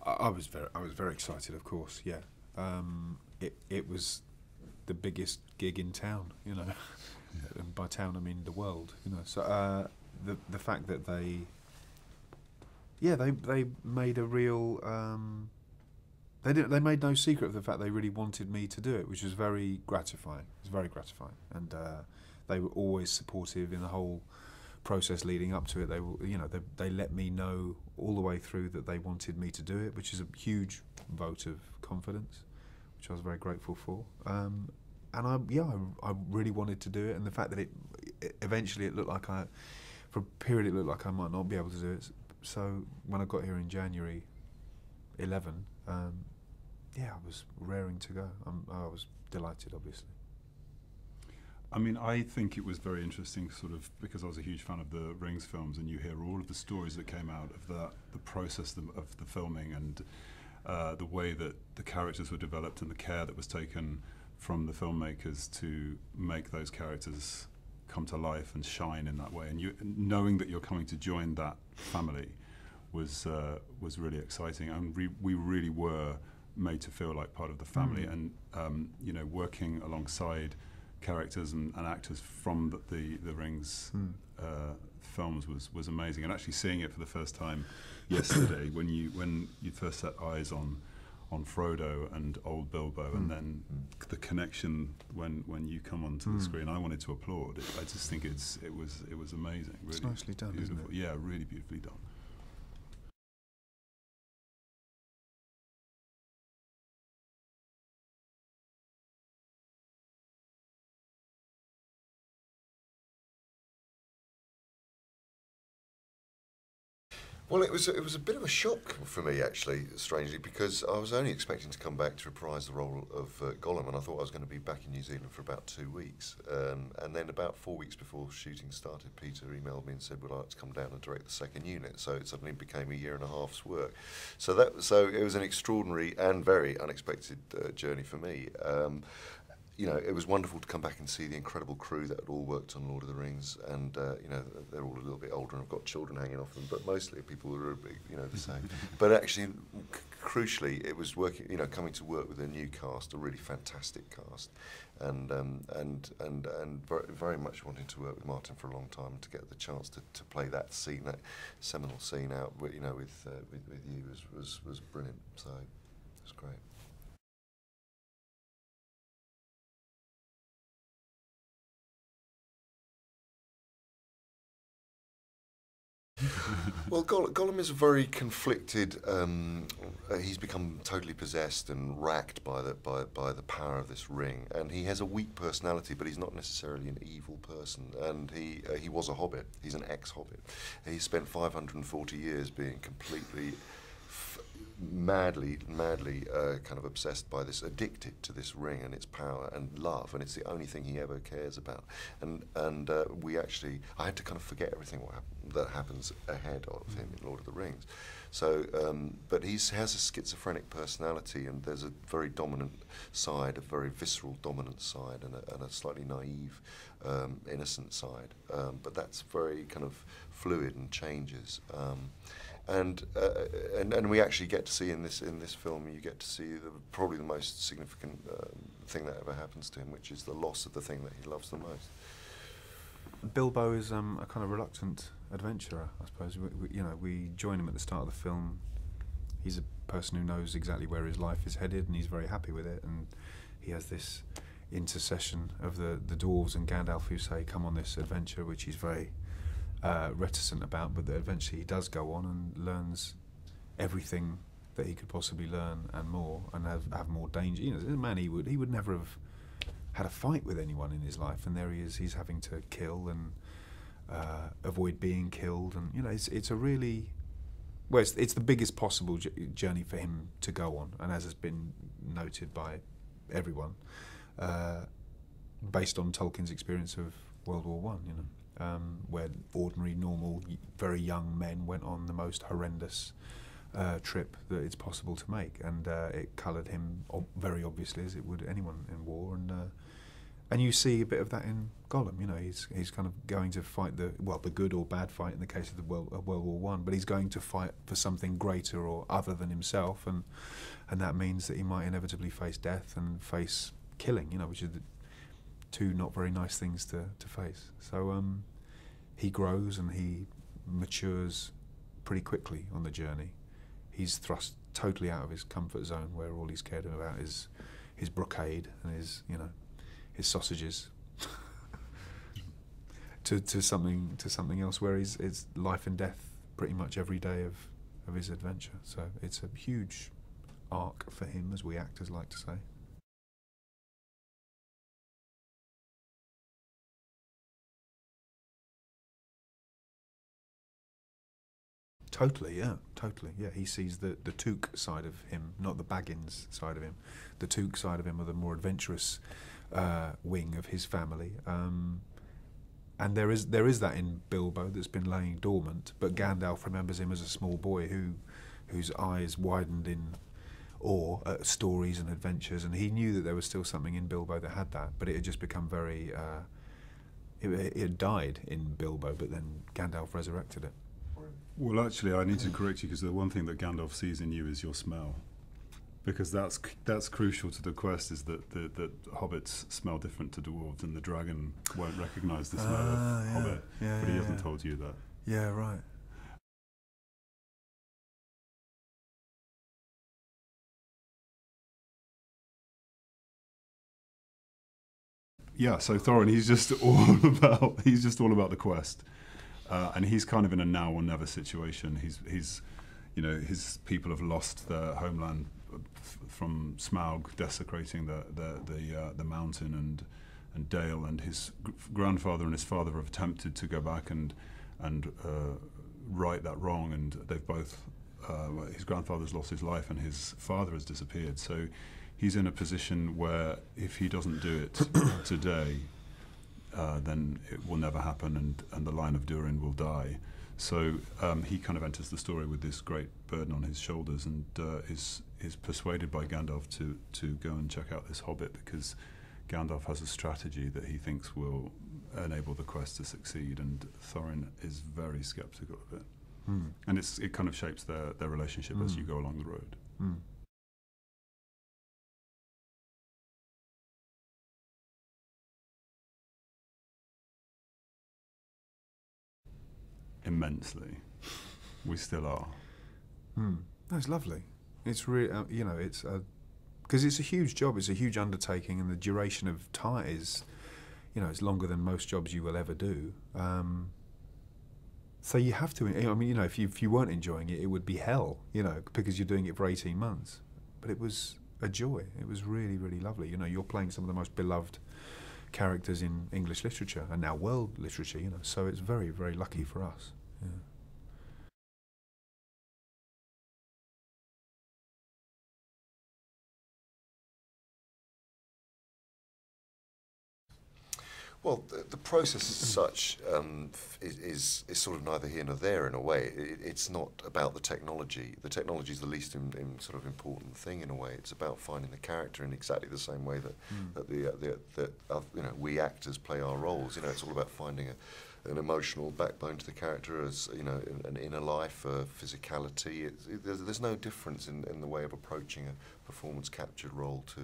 I was very excited, of course. Yeah, it was the biggest gig in town, you know, and by town I mean the world, you know. So the fact that they made a real they made no secret of the fact they really wanted me to do it, which was very gratifying. It was very gratifying, and they were always supportive in the whole process leading up to it. They were, you know, they let me know all the way through that they wanted me to do it, which is a huge vote of confidence, which I was very grateful for. And I really wanted to do it, and the fact that it eventually it looked like for a period it looked like I might not be able to do it. So when I got here in January 11, I was raring to go. I was delighted, obviously. I mean, I think it was very interesting, sort of, because I was a huge fan of the Rings films, and you hear all of the stories that came out of the process of the filming, and the way that the characters were developed and the care that was taken from the filmmakers to make those characters come to life and shine in that way. And knowing that you're coming to join that family was really exciting, and we really were made to feel like part of the family. And you know, working alongside characters and actors from the Rings films was amazing. And actually seeing it for the first time yesterday, when you first set eyes on Frodo and old Bilbo, and then the connection when you come onto the screen, I wanted to applaud. I just think it was amazing. Really, it's nicely done, beautiful. Isn't it? Yeah, really beautifully done. Well, it was a bit of a shock for me, actually, strangely, because I was only expecting to come back to reprise the role of Gollum, and I thought I was going to be back in New Zealand for about 2 weeks. And then about 4 weeks before shooting started, Peter emailed me and said, would I like to come down and direct the second unit? So it suddenly became 1.5 years' work. So it was an extraordinary and very unexpected journey for me. You know, it was wonderful to come back and see the incredible crew that had all worked on Lord of the Rings, and you know, they're all a little bit older and have got children hanging off them, but mostly people who are, you know, the same. But actually, crucially, it was working, you know, coming to work with a new cast, a really fantastic cast, and very much wanting to work with Martin for a long time, and to get the chance to play that scene, that seminal scene out, you know, with you was brilliant. So it was great. Well, Gollum is a very conflicted. He's become totally possessed and racked by the power of this ring, and he has a weak personality, but he's not necessarily an evil person. And he was a hobbit. He's an ex-hobbit. He spent 540 years being completely madly kind of obsessed by this, addicted to this ring and its power and love, and it's the only thing he ever cares about. And I had to kind of forget everything that happens ahead of him in Lord of the Rings. So, but he has a schizophrenic personality, and there's a very dominant side, a very visceral dominant side, and a slightly naive, innocent side. But that's very kind of fluid and changes. And we actually get to see in this film, you get to see probably the most significant thing that ever happens to him, which is the loss of the thing that he loves the most. Bilbo is a kind of reluctant adventurer, I suppose. We join him at the start of the film. He's a person who knows exactly where his life is headed, and he's very happy with it. And he has this intercession of the dwarves and Gandalf, who say, "Come on this adventure," which he's very reticent about, but that eventually he does go on and learns everything that he could possibly learn and more, and have more danger. You know, as a man, he would never have had a fight with anyone in his life, and there he is. He's having to kill and avoid being killed, and you know, it's a really it's the biggest possible journey for him to go on, and as has been noted by everyone, based on Tolkien's experience of World War One. You know. Where ordinary, normal, very young men went on the most horrendous trip that it's possible to make, and it coloured him very obviously, as it would anyone in war. And you see a bit of that in Gollum. You know, he's kind of going to fight the good or bad fight in the case of the World War One, but he's going to fight for something greater or other than himself, and that means that he might inevitably face death and face killing. You know, which are the two not very nice things to face. So he grows and he matures pretty quickly on the journey. He's thrust totally out of his comfort zone, where all he's cared about is his brocade and his sausages, to something else where it's life and death pretty much every day of his adventure. So it's a huge arc for him, as we actors like to say. Totally, yeah, totally, yeah. He sees the Took side of him, not the Baggins side of him. The Took side of him, or the more adventurous wing of his family. And there is that in Bilbo that's been laying dormant, but Gandalf remembers him as a small boy whose eyes widened in awe at stories and adventures, and he knew that there was still something in Bilbo that had that, but it had just become very... it had died in Bilbo, but then Gandalf resurrected it. Well, actually, I need to correct you, because the one thing that Gandalf sees in you is your smell, because that's crucial to the quest. Is that the hobbits smell different to dwarves, and the dragon won't recognise the smell of hobbit, but he hasn't told you that. Yeah, right. Yeah, so Thorin, he's just all about the quest. And he's kind of in a now or never situation. He's his people have lost their homeland from Smaug desecrating the mountain and Dale, and his grandfather and his father have attempted to go back and right that wrong, and they've both his grandfather's lost his life and his father has disappeared. So he's in a position where if he doesn't do it today, then it will never happen, and the line of Durin will die. So he kind of enters the story with this great burden on his shoulders, and is persuaded by Gandalf to go and check out this hobbit, because Gandalf has a strategy that he thinks will enable the quest to succeed, and Thorin is very sceptical of it. And it kind of shapes their relationship as you go along the road. Immensely. We still are. That's lovely. It's really, it's because it's a huge job. It's a huge undertaking, and the duration of time is, it's longer than most jobs you will ever do. So you have to. I mean, if you weren't enjoying it, it would be hell. Because you're doing it for 18 months. But it was a joy. It was really, really lovely. You're playing some of the most beloved characters in English literature and now world literature. So it's very, very lucky for us. Yeah. Well, the process as such is sort of neither here nor there in a way. It's not about the technology. The technology is the least sort of important thing in a way. It's about finding the character in exactly the same way that we actors play our roles. It's all about finding an emotional backbone to the character, as an inner life, physicality. There's no difference in the way of approaching a performance captured role to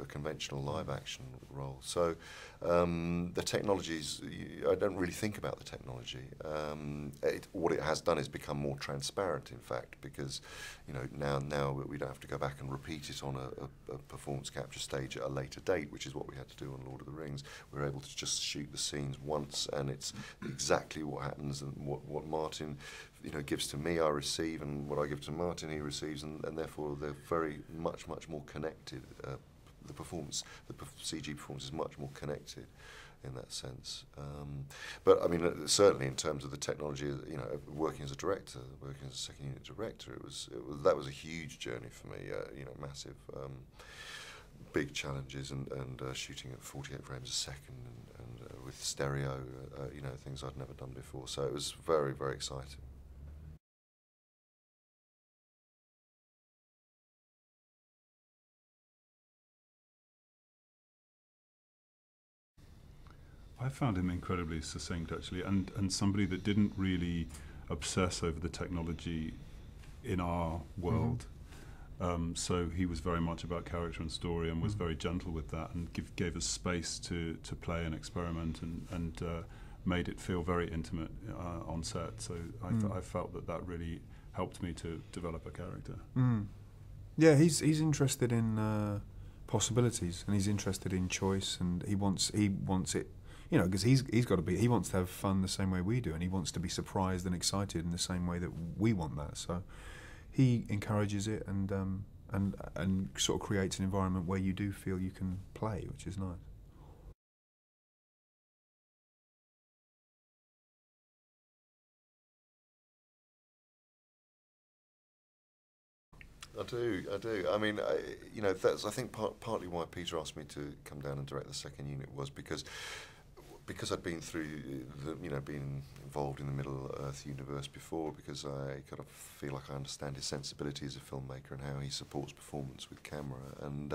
a conventional live action role. So the technologies, I don't really think about the technology. What it has done is become more transparent, in fact, because now we don't have to go back and repeat it on a performance capture stage at a later date, which is what we had to do on Lord of the Rings. We're able to just shoot the scenes once, and it's exactly what happens, and what Martin gives to me, I receive, and what I give to Martin, he receives, and therefore they're very much more connected. The CG performance is much more connected in that sense. But I mean, certainly in terms of the technology, working as a director, working as a second unit director, that was a huge journey for me. Massive, big challenges, and shooting at 48 frames a second, and with stereo, things I'd never done before. So it was very, very exciting. I found him incredibly succinct, actually, and somebody that didn't really obsess over the technology in our world. So he was very much about character and story, and was very gentle with that, and gave us space to play and experiment, and made it feel very intimate on set. So I felt that really helped me to develop a character. Yeah, he's interested in possibilities, and he's interested in choice, and he wants it, you know, because he wants to have fun the same way we do, and he wants to be surprised and excited in the same way that we want that. So he encourages it, and sort of creates an environment where you do feel you can play, which is nice. I do. I mean, you know, that's, I think, partly why Peter asked me to come down and direct the second unit was because I'd been through, been involved in the Middle-earth universe before, because I kind of feel like I understand his sensibility as a filmmaker and how he supports performance with camera. And,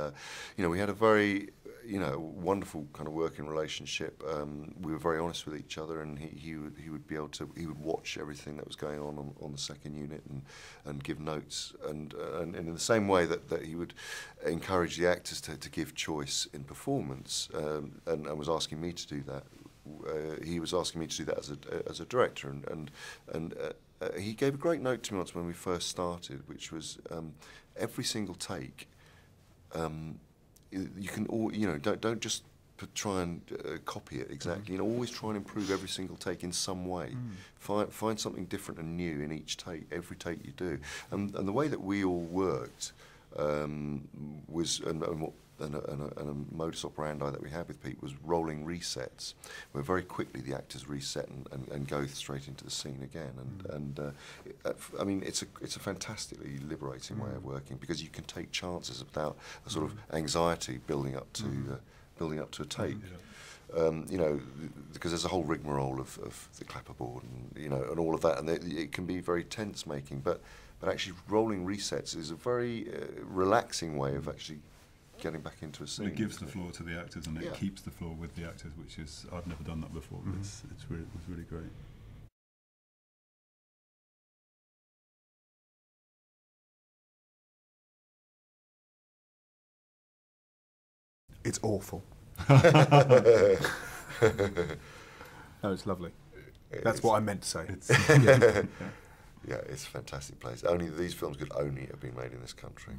we had a very, wonderful kind of working relationship. We were very honest with each other, and he would watch everything that was going on the second unit and give notes. And in the same way that he would encourage the actors to give choice in performance, and was asking me to do that. He was asking me to do that as a director, and he gave a great note to me once when we first started, which was every single take. You can don't just try and copy it exactly. Always try and improve every single take in some way. Find something different and new in each take, every take you do. And the way that we all worked was and a modus operandi that we had with Pete was rolling resets, where very quickly the actors reset and go straight into the scene again. I mean, it's a fantastically liberating way of working, because you can take chances without a sort of anxiety building up to a take. Because there's a whole rigmarole of the clapperboard and all of that, and it can be very tense making. But actually, rolling resets is a very relaxing way of actually getting back into a scene. It gives the floor to the actors, and it keeps the floor with the actors, which is, I've never done that before. But it was really great. It's awful. No, it's lovely. That's what I meant to say. Yeah, it's a fantastic place. These films could only have been made in this country.